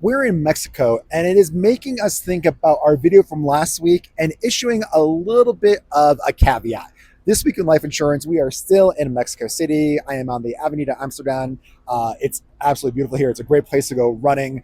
We're in Mexico, and it is making us think about our video from last week and issuing a little bit of a caveat. This week in life insurance, we are still in Mexico City. I am on the Avenida Amsterdam. It's absolutely beautiful here. It's a great place to go running.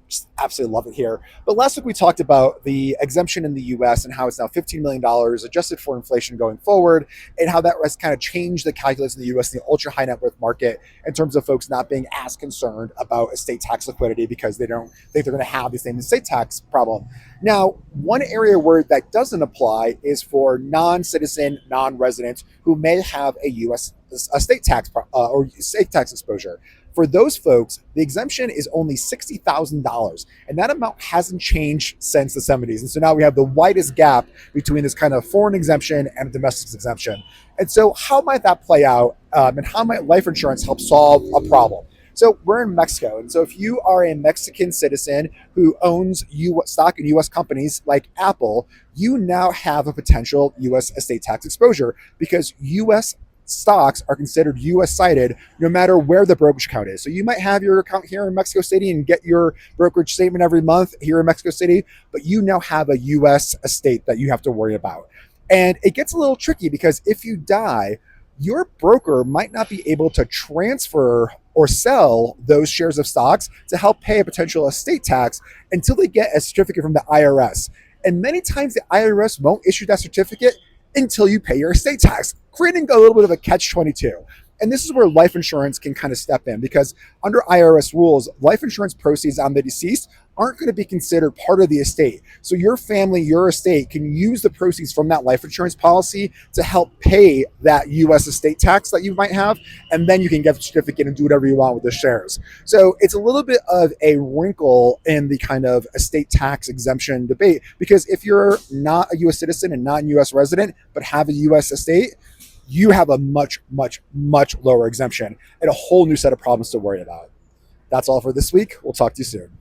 Just absolutely love it here. But last week we talked about the exemption in the US and how it's now $15 million adjusted for inflation going forward, and how that has kind of changed the calculus in the US in the ultra high net worth market in terms of folks not being as concerned about estate tax liquidity because they don't think they're going to have the same estate tax problem. Now, one area where that doesn't apply is for non-citizen, non-residents who may have a U.S. estate tax or estate tax exposure. For those folks, the exemption is only $60,000, and that amount hasn't changed since the 70s. And so now we have the widest gap between this kind of foreign exemption and a domestic exemption. And so, how might that play out, and how might life insurance help solve a problem? So we're in Mexico. And so if you are a Mexican citizen who owns stock in US companies like Apple, you now have a potential US estate tax exposure because US stocks are considered US cited no matter where the brokerage account is. So you might have your account here in Mexico City and get your brokerage statement every month here in Mexico City, but you now have a US estate that you have to worry about. And it gets a little tricky because if you die, your broker might not be able to transfer or sell those shares of stocks to help pay a potential estate tax until they get a certificate from the IRS. And many times the IRS won't issue that certificate until you pay your estate tax, creating a little bit of a catch-22. And this is where life insurance can kind of step in because under IRS rules, life insurance proceeds on the deceased aren't going to be considered part of the estate. So your family, your estate can use the proceeds from that life insurance policy to help pay that US estate tax that you might have. And then you can get the certificate and do whatever you want with the shares. So it's a little bit of a wrinkle in the kind of estate tax exemption debate because if you're not a US citizen and not a US resident, but have a US estate, you have a much, much, much lower exemption and a whole new set of problems to worry about. That's all for this week. We'll talk to you soon.